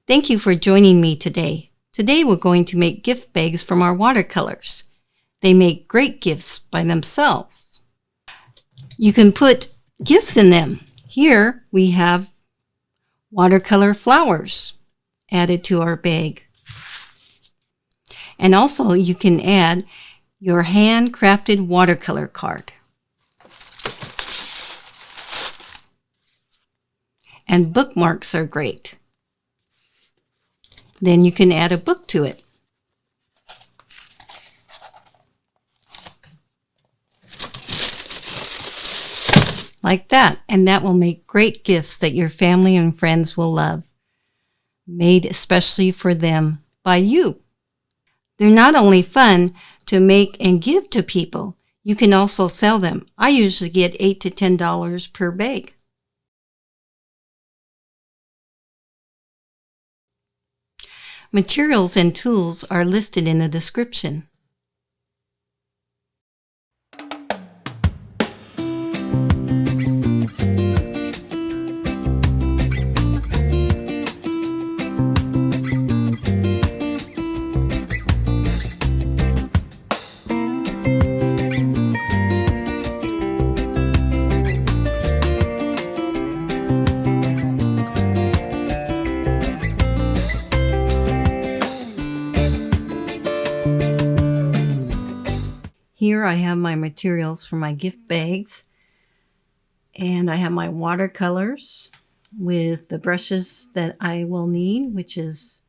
Thank you for joining me today. Today we're going to make gift bags from our watercolors. They make great gifts by themselves. You can put gifts in them. Here we have watercolor flowers added to our bag. And also you can add your handcrafted watercolor card. And bookmarks are great. Then you can add a book to it. Like that, and that will make great gifts that your family and friends will love, made especially for them by you. They're not only fun to make and give to people, you can also sell them. I usually get $8 to $10 per bag. Materials and tools are listed in the description. Here I have my materials for my gift bags, and I have my watercolors with the brushes that I will need, which is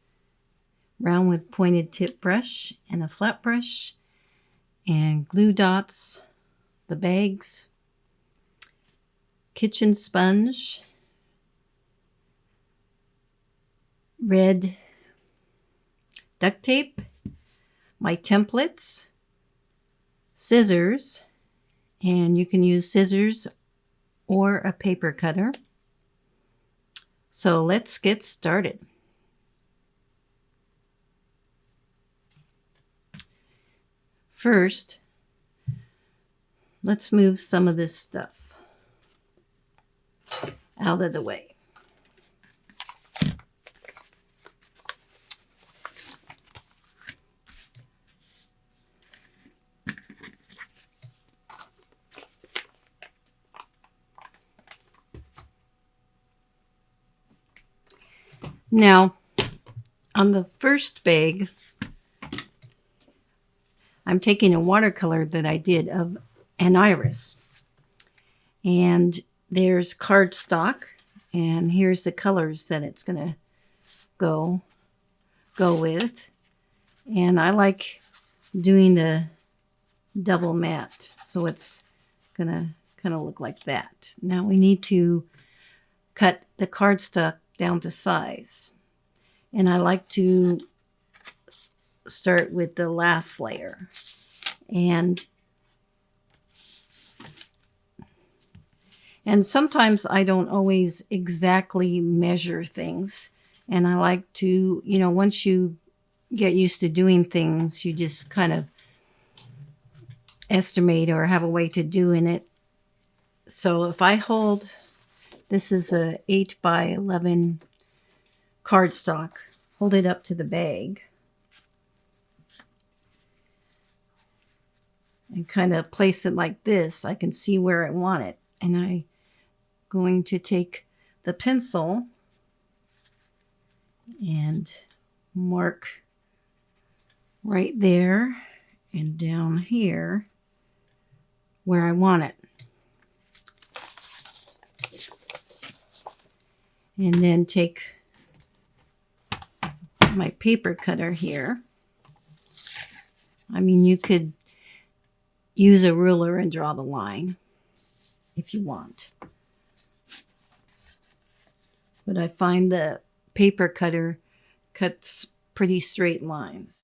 round with pointed tip brush and a flat brush, and glue dots, the bags, kitchen sponge, red duct tape, my templates, scissors, and you can use scissors or a paper cutter. So let's get started. First, let's move some of this stuff out of the way. Now, on the first bag, I'm taking a watercolor that I did of an iris. And there's cardstock, and here's the colors that it's going to go with. And I like doing the double matte, so it's going to kind of look like that. Now we need to cut the cardstock down to size. And I like to start with the last layer. And sometimes I don't always exactly measure things. And I like to, once you get used to doing things, you just kind of estimate or have a way to doing it. So if I hold, this is a 8 by 11 cardstock, hold it up to the bag and kind of place it like this, I can see where I want it. And I'm going to take the pencil and mark right there and down here where I want it. And then take my paper cutter here. I mean, you could use a ruler and draw the line if you want. But I find the paper cutter cuts pretty straight lines.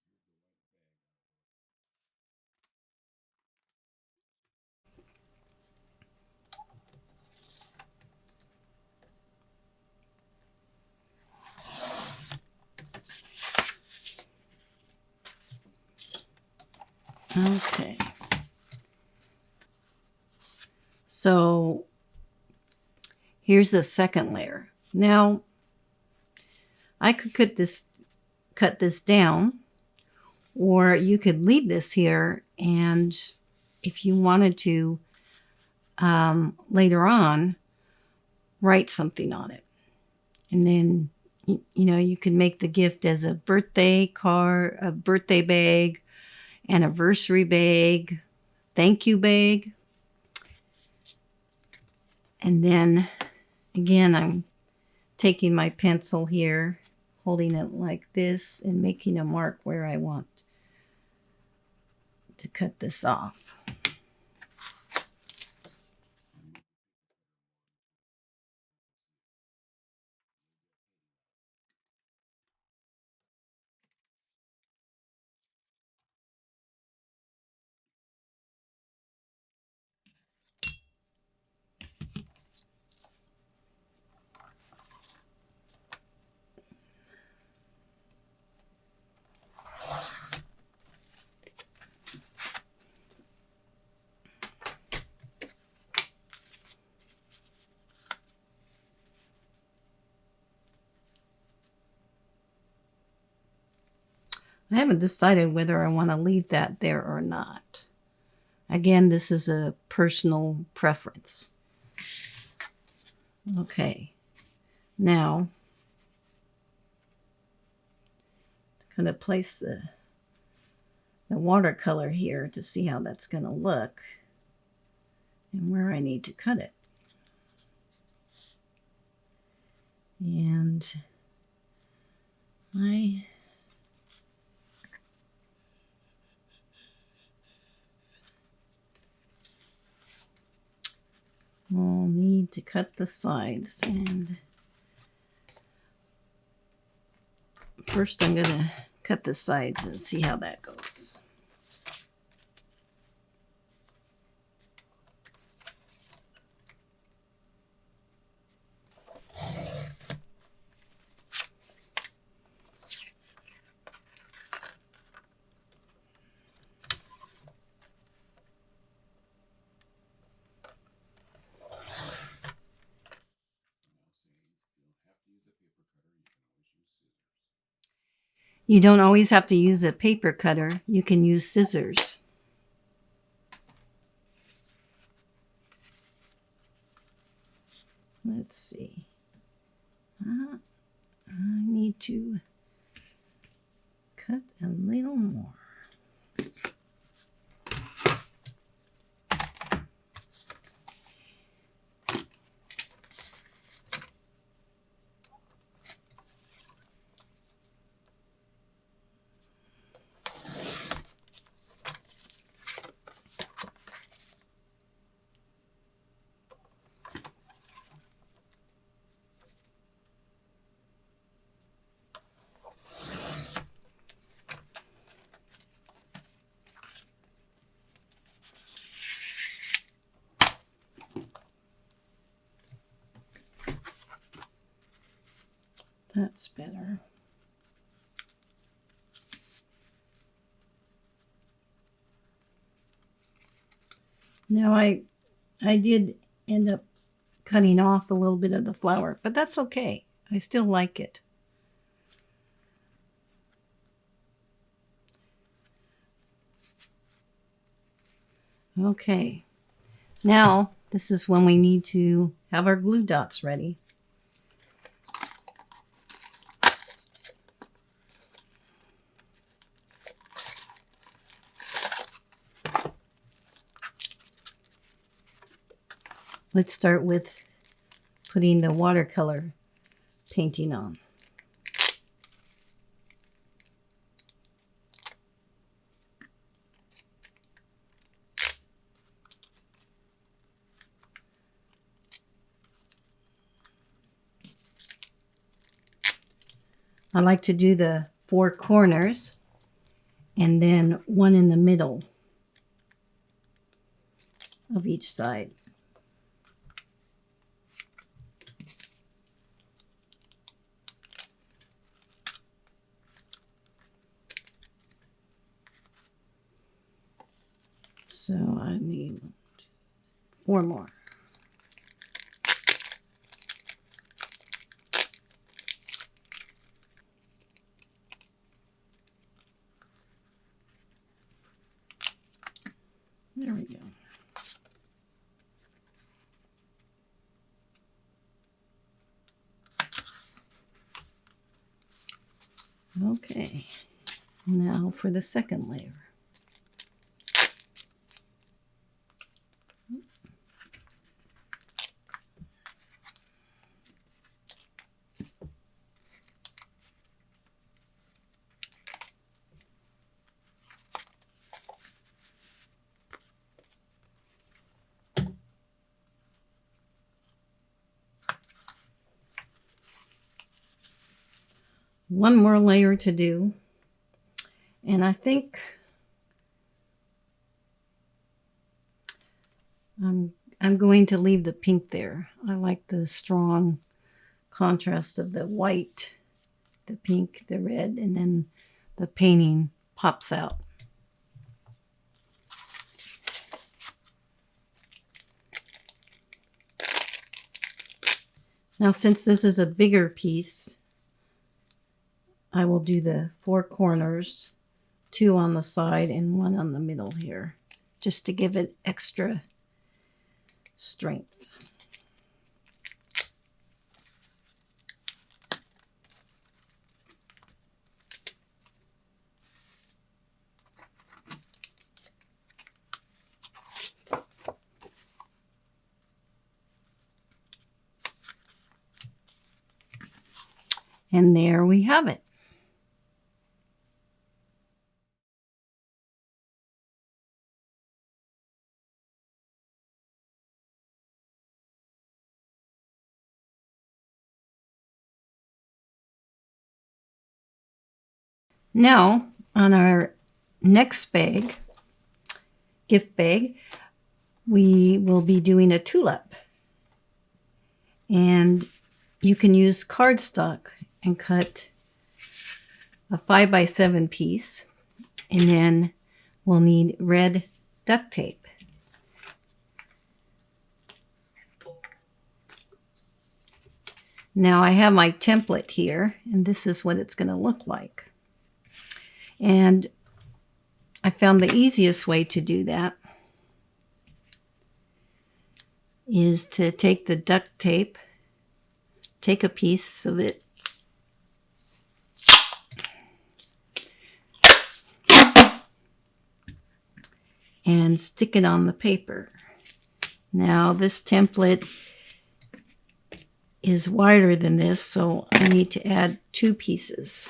Okay. So here's the second layer. Now, I could cut this down, or you could leave this here, and if you wanted to later on write something on it, and then you know, you can make the gift as a birthday card, a birthday bag, anniversary bag, thank you bag. And then again, I'm taking my pencil here, holding it like this, and making a mark where I want to cut this off. I haven't decided whether I want to leave that there or not. Again, this is a personal preference. Okay, now I'm going to place the watercolor here to see how that's going to look and where I need to cut it. And I will need to cut the sides, and first I'm going to cut the sides and see how that goes. You don't always have to use a paper cutter. You can use scissors. Let's see. I need to cut a little more. That's better. Now I did end up cutting off a little bit of the flower, but that's okay. I still like it. Okay. Now this is when we need to have our glue dots ready. Let's start with putting the watercolor painting on. I like to do the 4 corners and then one in the middle of each side. So I need 4 more. There we go. Okay, now for the second layer. One more layer to do, and I think I'm going to leave the pink there. I like the strong contrast of the white, the pink, the red, and then the painting pops out. Now, since this is a bigger piece, I will do the 4 corners, 2 on the side and 1 on the middle here, just to give it extra strength. And there we have it. Now, on our next bag, gift bag, we will be doing a tulip. And you can use cardstock and cut a 5x7 piece. And then we'll need red duct tape. Now I have my template here, and this is what it's going to look like. And I found the easiest way to do that is to take the duct tape, take a piece of it, and stick it on the paper. Now this template is wider than this, so I need to add 2 pieces.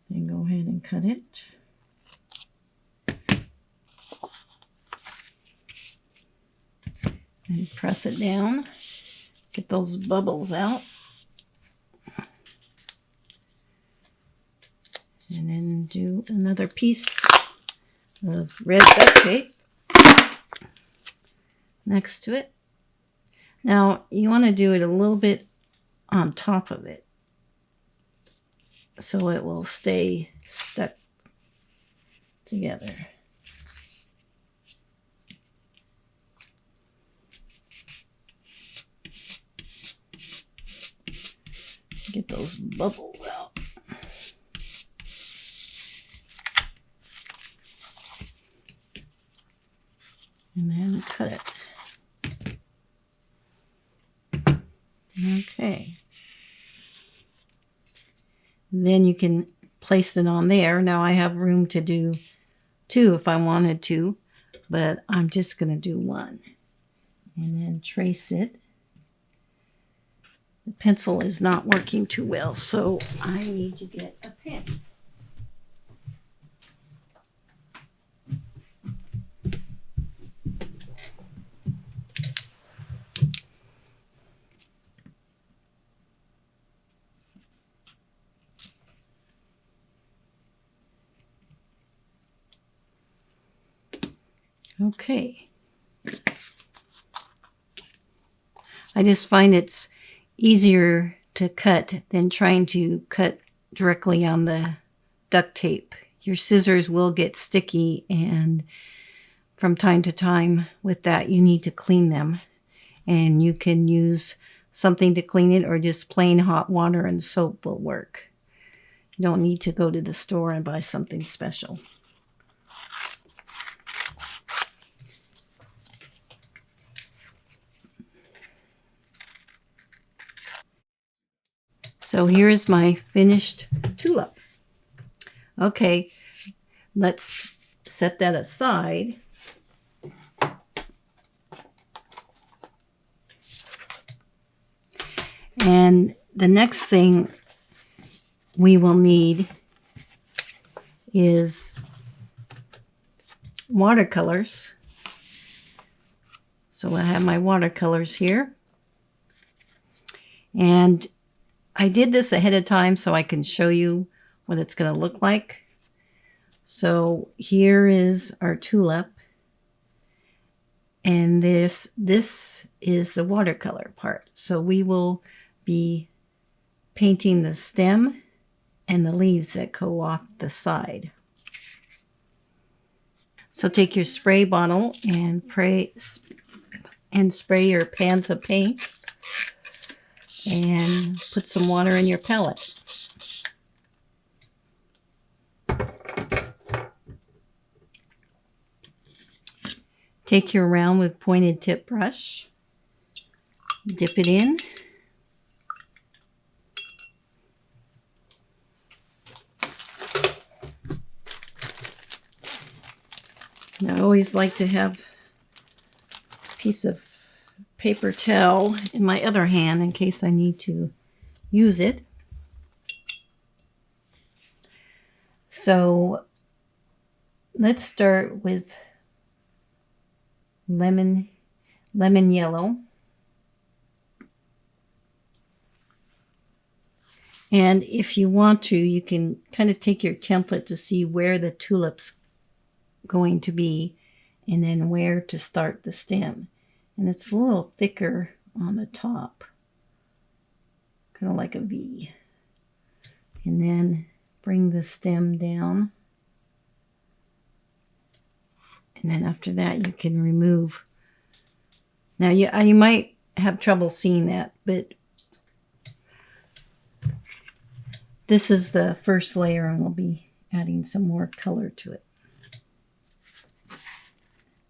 And go ahead and cut it. And press it down. Get those bubbles out. And then do another piece of red duct tape next to it. Now you want to do it a little bit on top of it so it will stay stuck together. Get those bubbles out. And then cut it. Okay. Then you can place it on there. Now I have room to do 2 if I wanted to, but I'm just going to do 1. And then trace it. The pencil is not working too well, so I need to get a pen. Okay. I just find it's easier to cut than trying to cut directly on the duct tape. Your scissors will get sticky, and from time to time with that, you need to clean them. And you can use something to clean it, or just plain hot water and soap will work. You don't need to go to the store and buy something special. So here is my finished tulip. Okay, let's set that aside. And the next thing we will need is watercolors. So I have my watercolors here. And I did this ahead of time so I can show you what it's going to look like. So here is our tulip. And this is the watercolor part. So we will be painting the stem and the leaves that go off the side. So take your spray bottle and spray your pans of paint and put some water in your palette. Take your round with pointed tip brush, dip it in, and I always like to have a piece of paper towel in my other hand in case I need to use it. So let's start with lemon yellow. And if you want to, you can kind of take your template to see where the tulip's going to be and then where to start the stem. And it's a little thicker on the top, kind of like a V. And then bring the stem down. And then after that, you can remove. Now, you might have trouble seeing that, but this is the first layer, and we'll be adding some more color to it.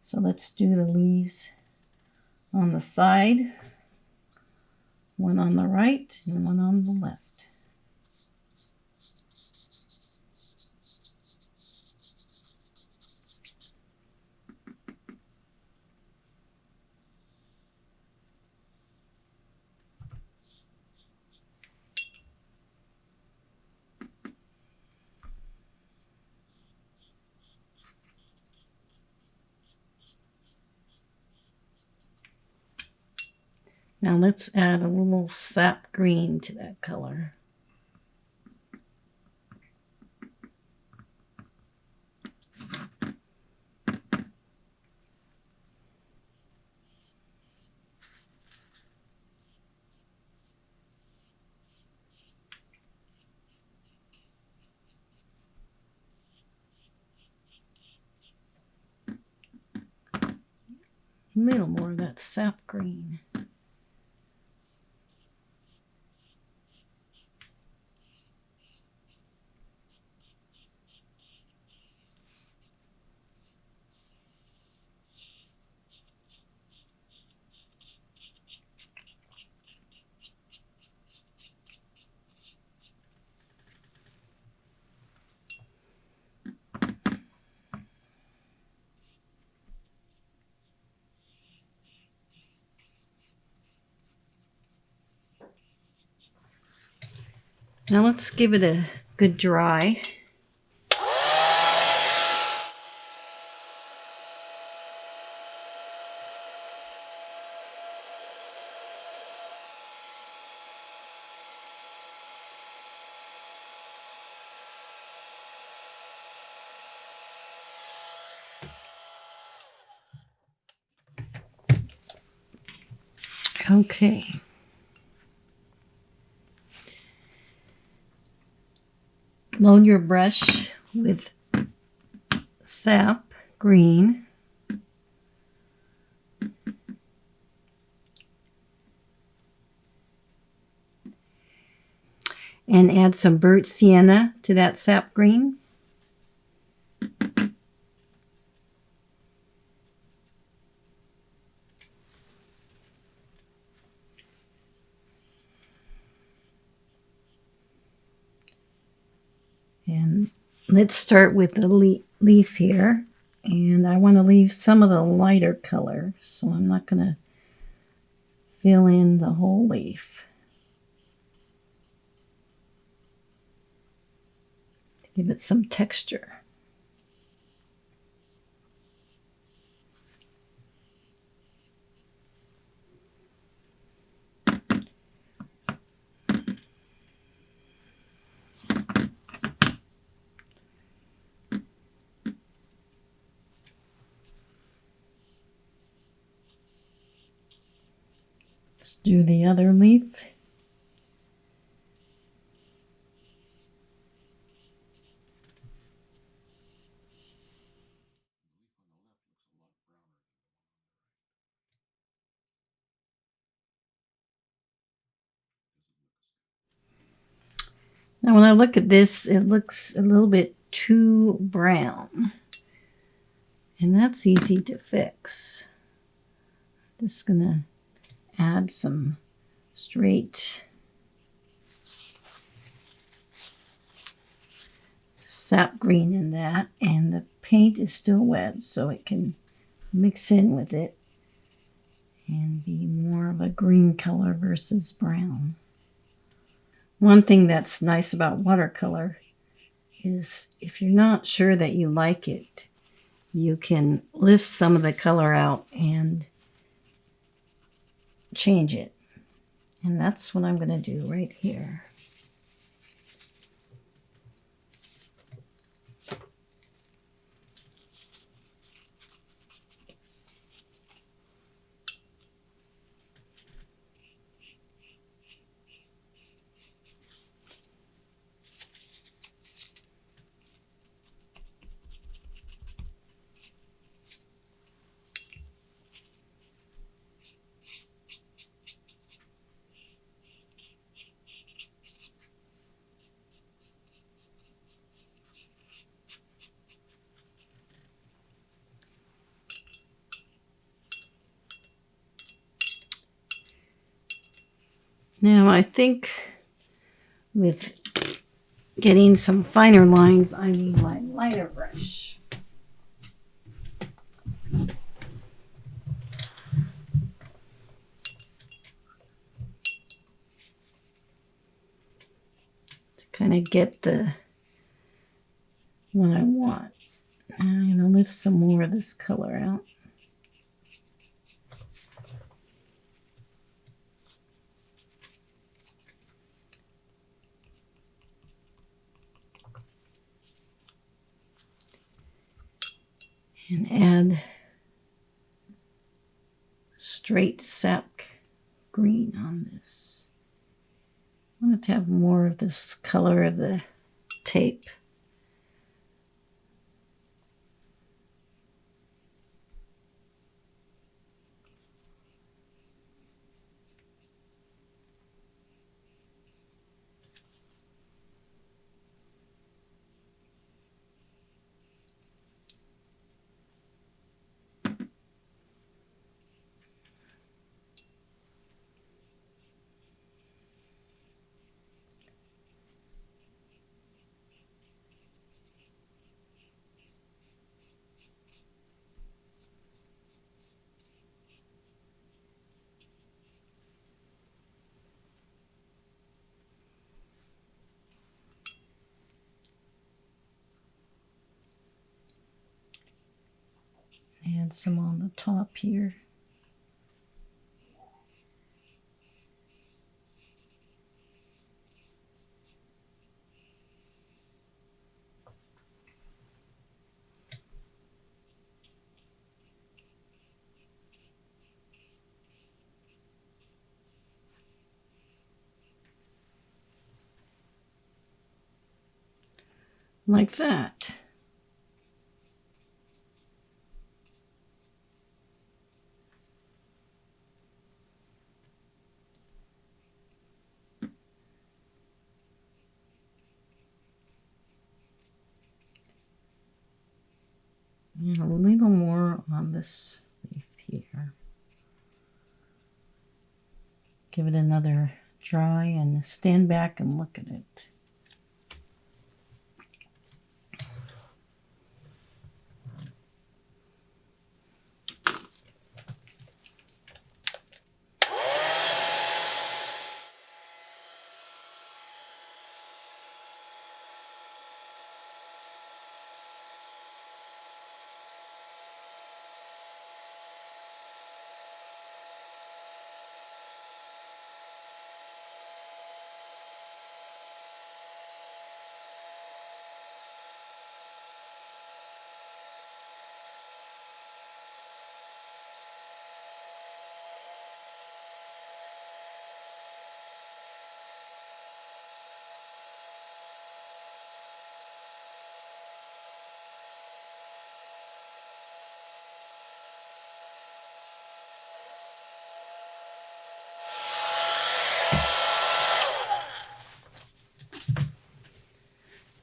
So let's do the leaves on the side, one on the right and one on the left. Now let's add a little sap green to that color. A little more of that sap green. Now let's give it a good dry. Okay. Load your brush with sap green and add some burnt sienna to that sap green. And let's start with the leaf here. And I want to leave some of the lighter color, so I'm not going to fill in the whole leaf. Give it some texture. Let's do the other leaf. Now when I look at this, it looks a little bit too brown. And that's easy to fix. Just gonna add some straight sap green in that, and the paint is still wet so it can mix in with it and be more of a green color versus brown. One thing that's nice about watercolor is if you're not sure that you like it, you can lift some of the color out and change it. And that's what I'm going to do right here. Now I think with getting some finer lines, I need my lighter brush. To kind of get the what I want. I'm going to lift some more of this color out. And add straight sap green on this. I want it to have more of this color of the tape. Add some on the top here. Like that. And a little more on this leaf here. Give it another dry and stand back and look at it.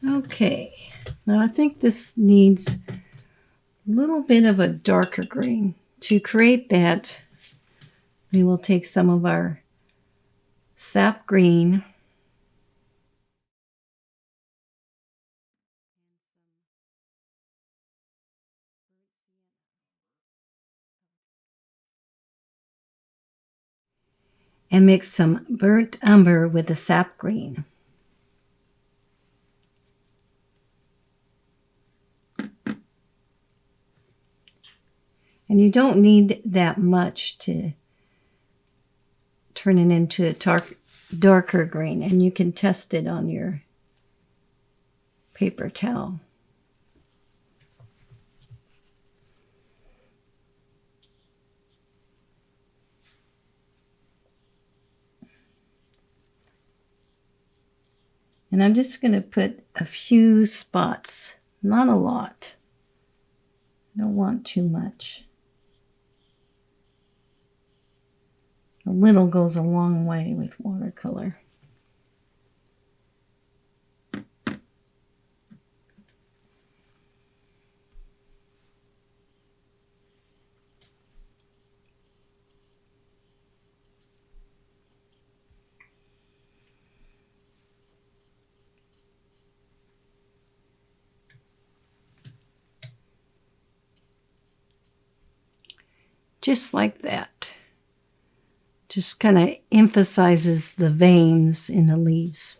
Okay, now I think this needs a little bit of a darker green. To create that, we will take some of our sap green and mix some burnt umber with the sap green. And you don't need that much to turn it into a darker green, and you can test it on your paper towel. And I'm just going to put a few spots, not a lot. I don't want too much. A little goes a long way with watercolor. Just like that. Just kind of emphasizes the veins in the leaves.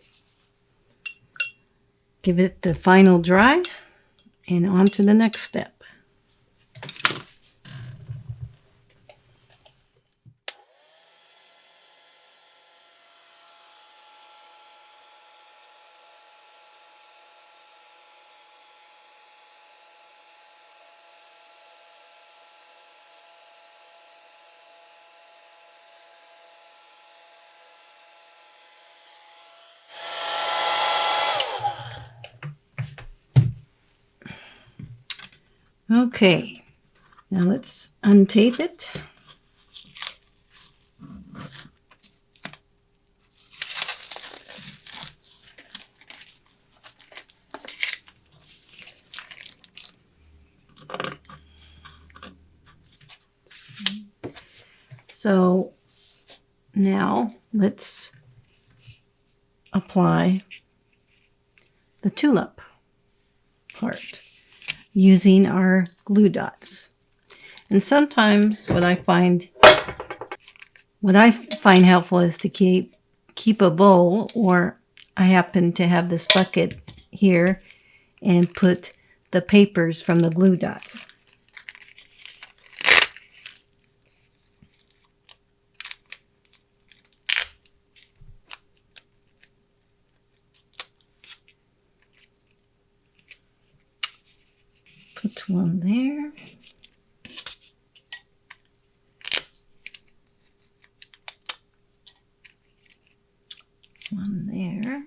Give it the final dry and on to the next step. Okay, now let's untape it. So now let's apply the tulip part using our glue dots. And sometimes what I find helpful is to keep a bowl, or I happen to have this bucket here, and put the papers from the glue dots. Put one there. One there.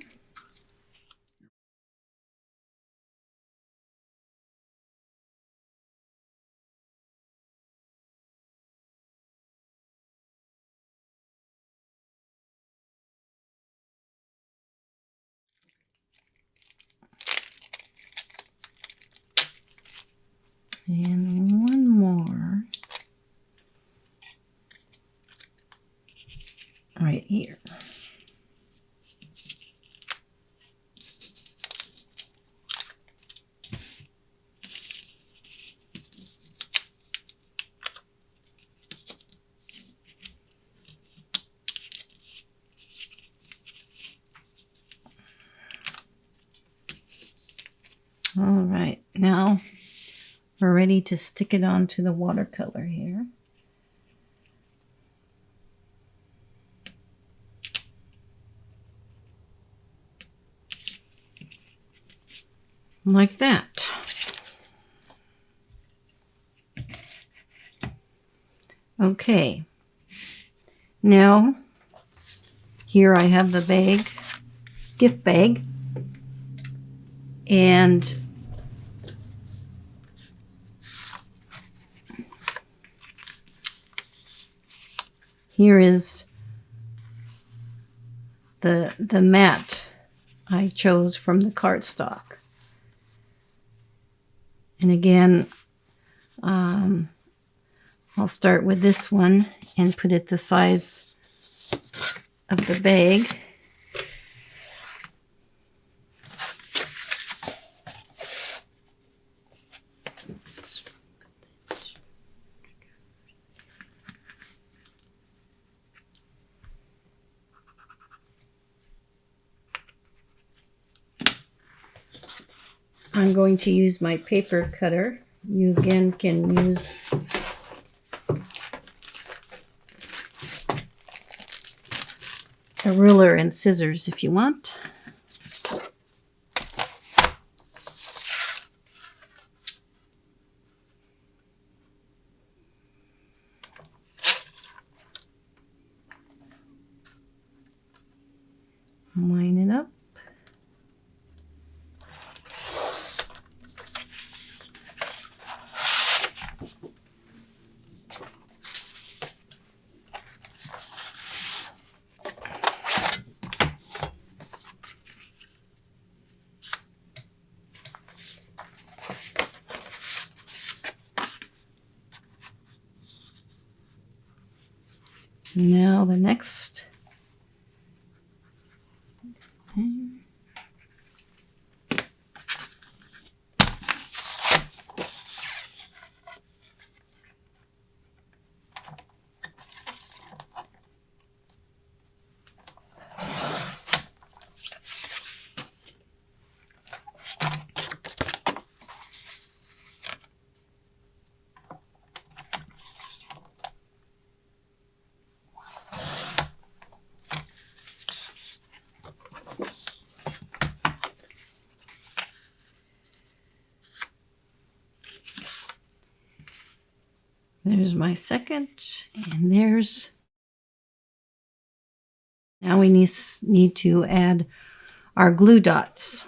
And one more right here. All right, now we're ready to stick it onto the watercolor here. Like that. Okay, now here I have the bag, gift bag, and here is the mat I chose from the cardstock. And again, I'll start with this one and put it the size of the bag. I'm going to use my paper cutter. You again can use a ruler and scissors if you want. Line it up. Now the next. There's my second, and there's, now we need to add our glue dots.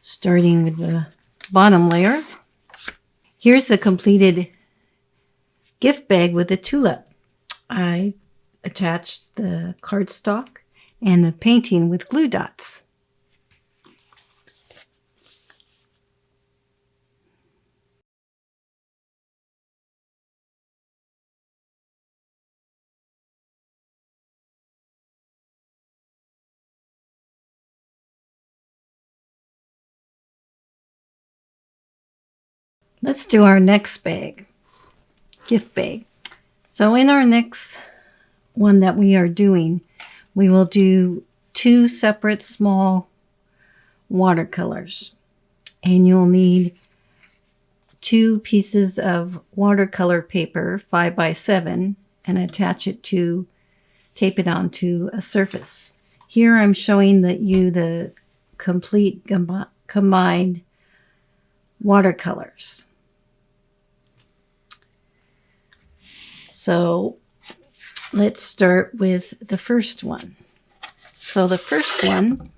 Starting with the bottom layer. Here's the completed gift bag with the tulip. I attached the cardstock and the painting with glue dots. Let's do our next bag, gift bag. So in our next one that we are doing, we will do 2 separate small watercolors. And you'll need 2 pieces of watercolor paper, 5x7, and attach it to, tape it onto a surface. Here I'm showing you the complete combined watercolors. So let's start with the first one. So the first one,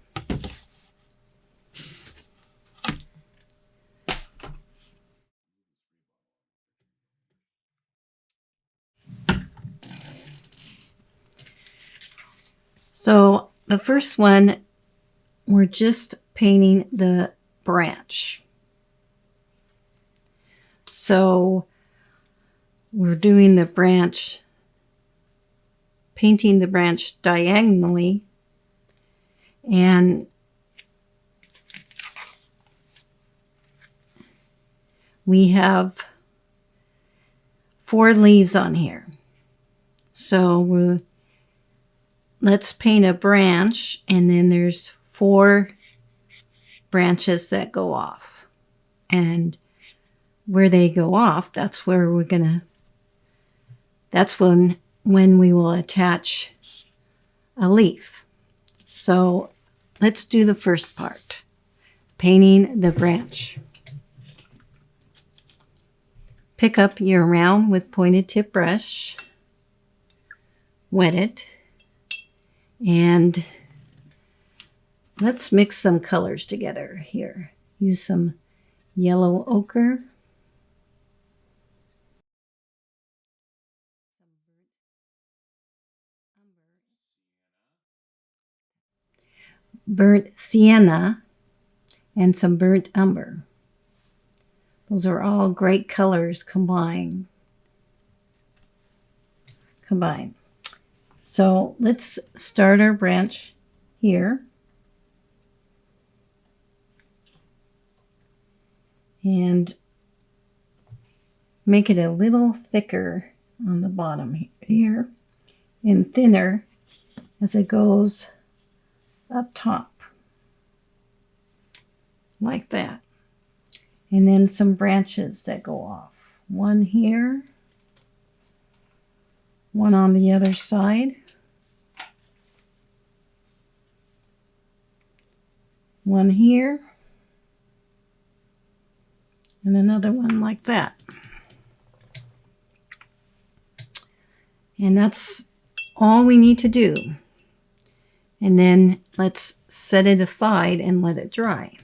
So the first one, we're just painting the branch. So we're doing the branch, painting the branch diagonally, and we have 4 leaves on here. So let's paint a branch, and then there's 4 branches that go off. And where they go off, that's where we're gonna, that's when we will attach a leaf. So let's do the first part, painting the branch. Pick up your round with pointed tip brush, wet it, and let's mix some colors together here. Use some yellow ochre, burnt sienna, and some burnt umber. Those are all great colors combined. So let's start our branch here. And make it a little thicker on the bottom here and thinner as it goes up top, like that. And then some branches that go off. One here, one on the other side, one here, and another one like that. And that's all we need to do. And then let's set it aside and let it dry.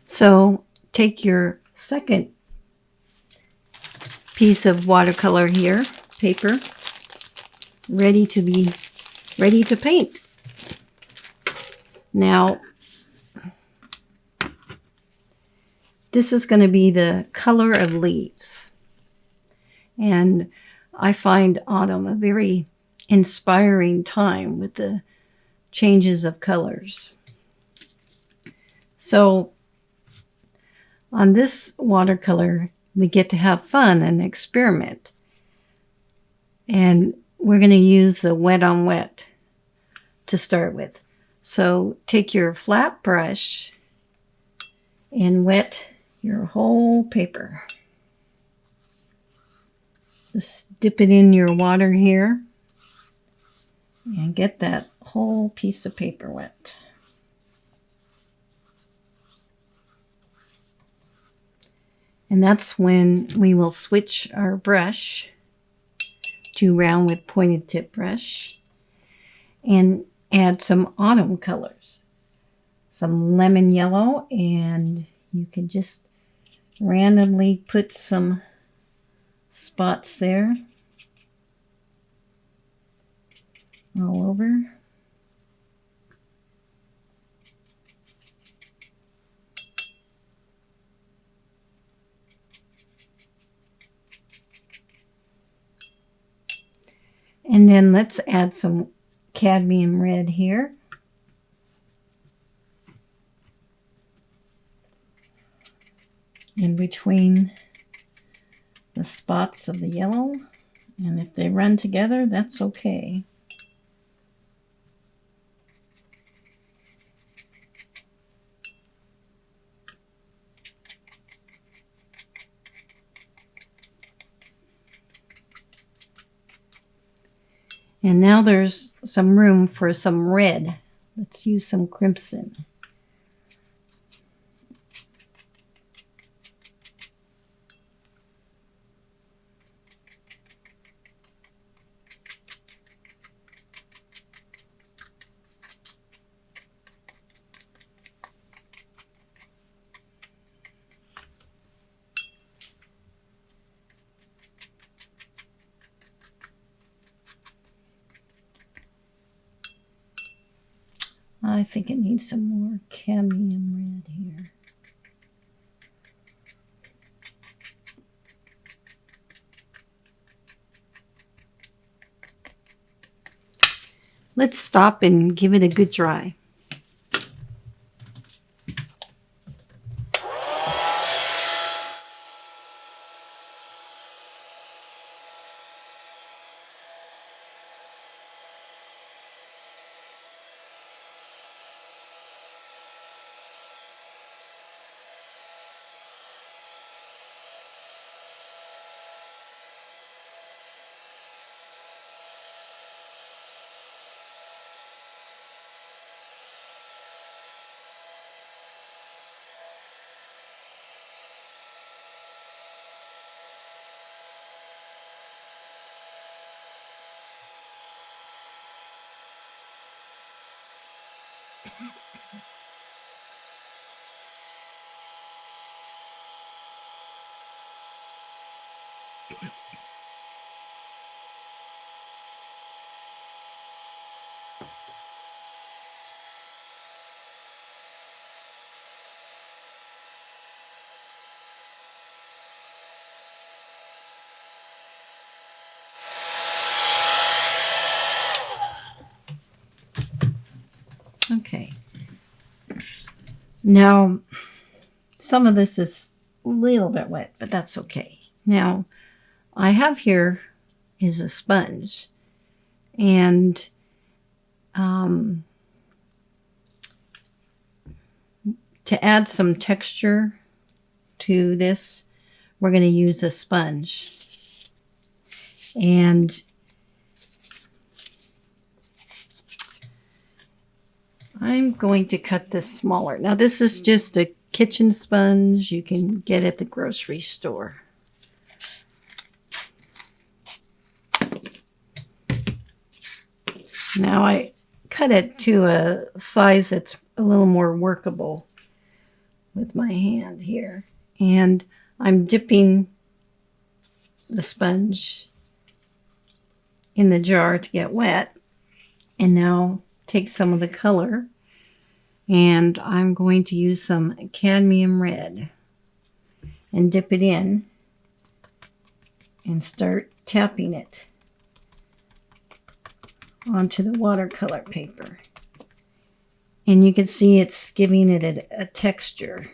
So take your second piece of watercolor here, paper, ready to paint. Now, this is going to be the color of leaves. And I find autumn a very inspiring time with the changes of colors. So on this watercolor, we get to have fun and experiment. And we're going to use the wet on wet to start with. So take your flat brush and wet your whole paper. Just dip it in your water here and get that whole piece of paper wet. And that's when we will switch our brush to round with pointed tip brush and add some autumn colors. Some lemon yellow, and you can just randomly put some spots there all over. And then let's add some cadmium red here. In between the spots of the yellow. And if they run together, that's okay. And now there's some room for some red. Let's use some crimson. I think it needs some more cadmium red here. Let's stop and give it a good dry. Okay. Now, some of this is a little bit wet, but that's okay. Now, I have here is a sponge, and to add some texture to this, we're going to use a sponge. And I'm going to cut this smaller. Now, this is just a kitchen sponge you can get at the grocery store. Now, I cut it to a size that's a little more workable with my hand here. And I'm dipping the sponge in the jar to get wet. And now take some of the color, and I'm going to use some cadmium red and dip it in and start tapping it onto the watercolor paper. And you can see it's giving it a texture.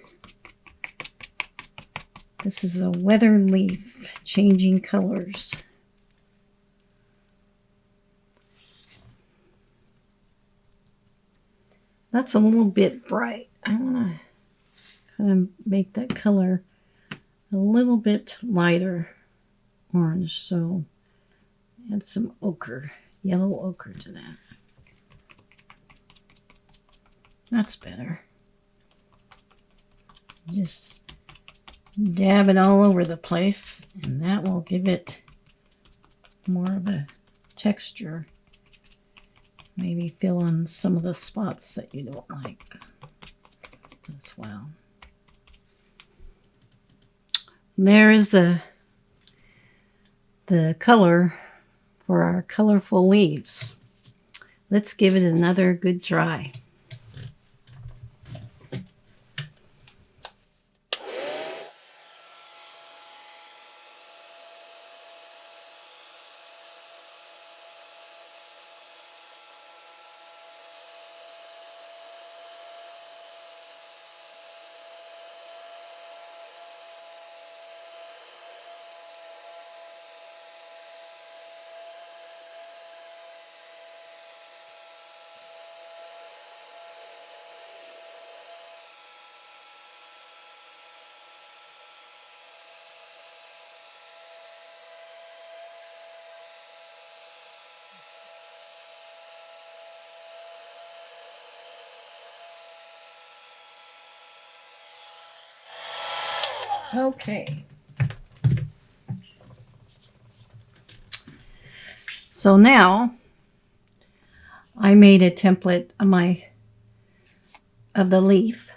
This is a weather leaf changing colors. That's a little bit bright. I want to kind of make that color a little bit lighter orange. So add some ochre, yellow ochre to that. That's better. Just dab it all over the place, and that will give it more of a texture. Maybe fill in some of the spots that you don't like as well. There is the color for our colorful leaves. Let's give it another good dry. Okay. So now I made a template of the leaf,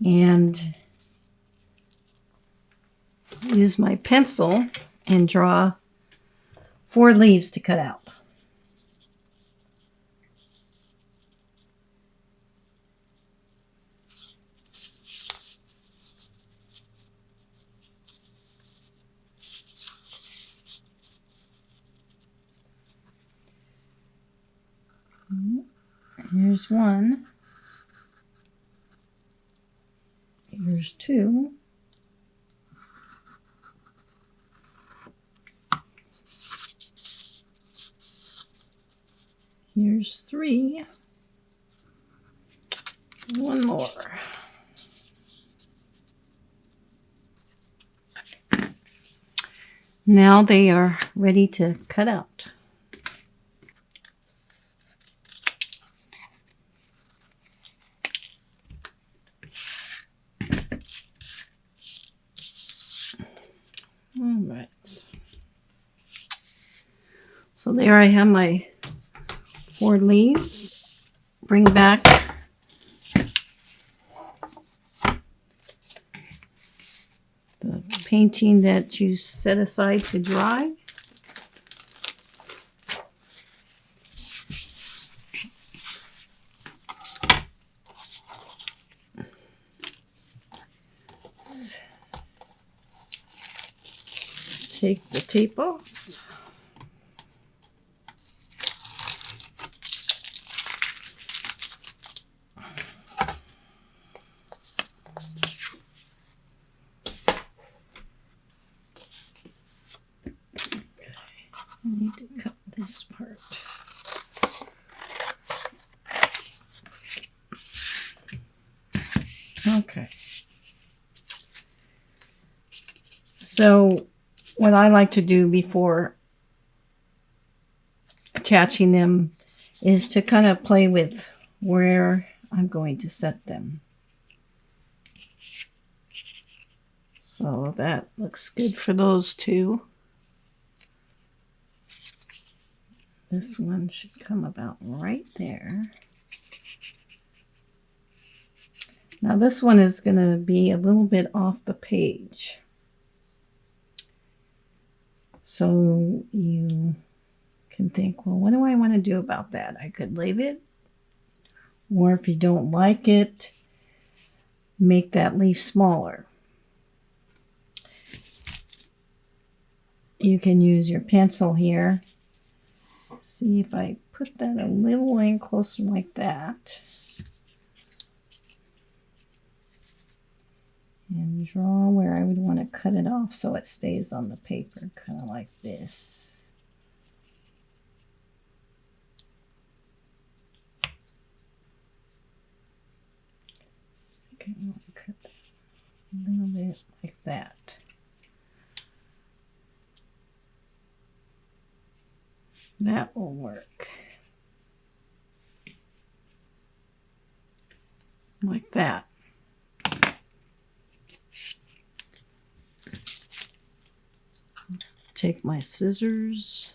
and use my pencil and draw 4 leaves to cut out. Here's one. Here's two. Here's three. One more. Now they are ready to cut out. All right. So there I have my 4 leaves. Bring back the painting that you set aside to dry. Take the tape off. I need to cut this part. Okay. So what I like to do before attaching them is to kind of play with where I'm going to set them. So that looks good for those two. This one should come about right there. Now this one is going to be a little bit off the page. So you can think, well, what do I want to do about that? I could leave it. Or if you don't like it, make that leaf smaller. You can use your pencil here. See if I put that a little in closer like that. And draw where I would want to cut it off so it stays on the paper, kind of like this. Okay, I want to cut that a little bit like that. That will work. Like that. Take my scissors.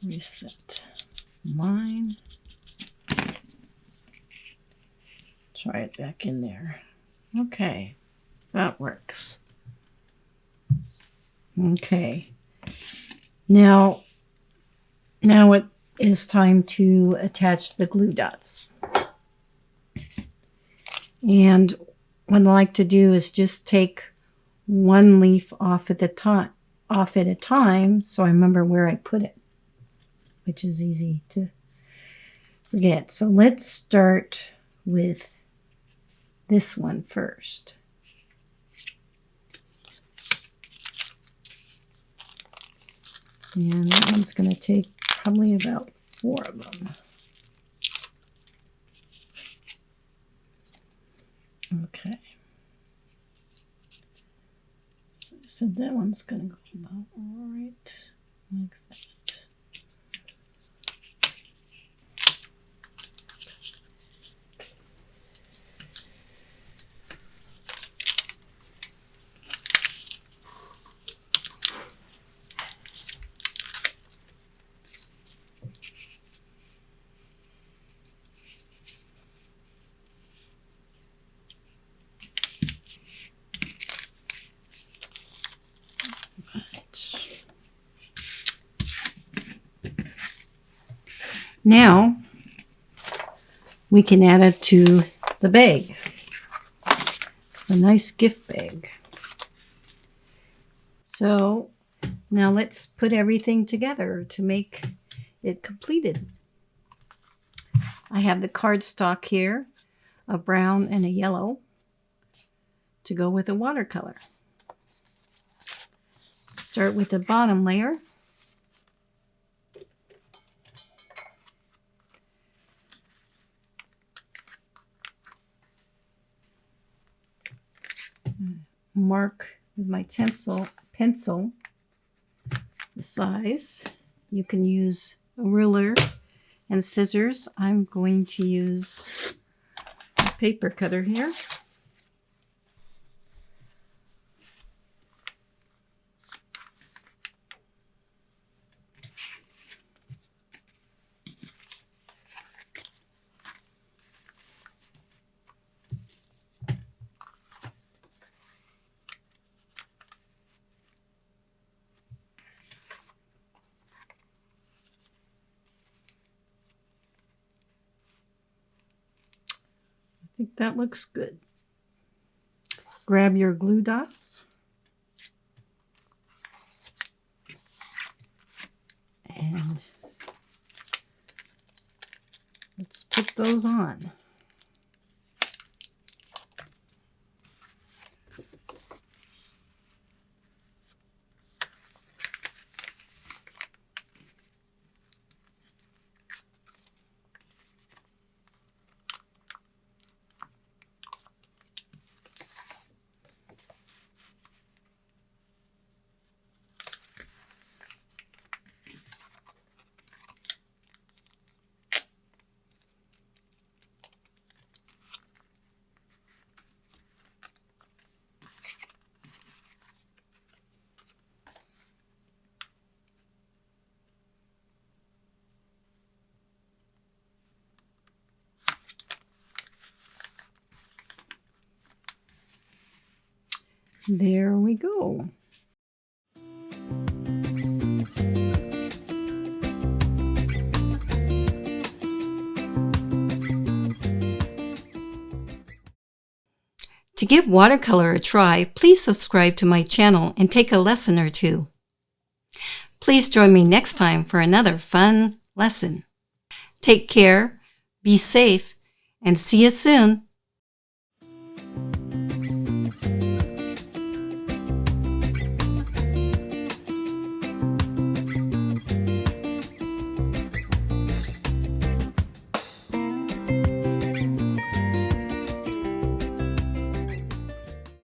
Reset mine. Try it back in there. Okay, that works. Okay. Now it is time to attach the glue dots. And what I like to do is just take one leaf off at a time, so I remember where I put it, which is easy to forget. So let's start with this one first. And that one's going to take probably about 4 of them. Okay. So that one's going to go about right like that. Now, we can add it to the bag. A nice gift bag. So now let's put everything together to make it completed. I have the cardstock here, a brown and a yellow, to go with the watercolor. Start with the bottom layer. Mark with my pencil the size. You can use a ruler and scissors. I'm going to use a paper cutter here. I think that looks good. Grab your glue dots and let's put those on. There we go. To give watercolor a try, please subscribe to my channel and take a lesson or two. Please join me next time for another fun lesson. Take care, be safe, and see you soon.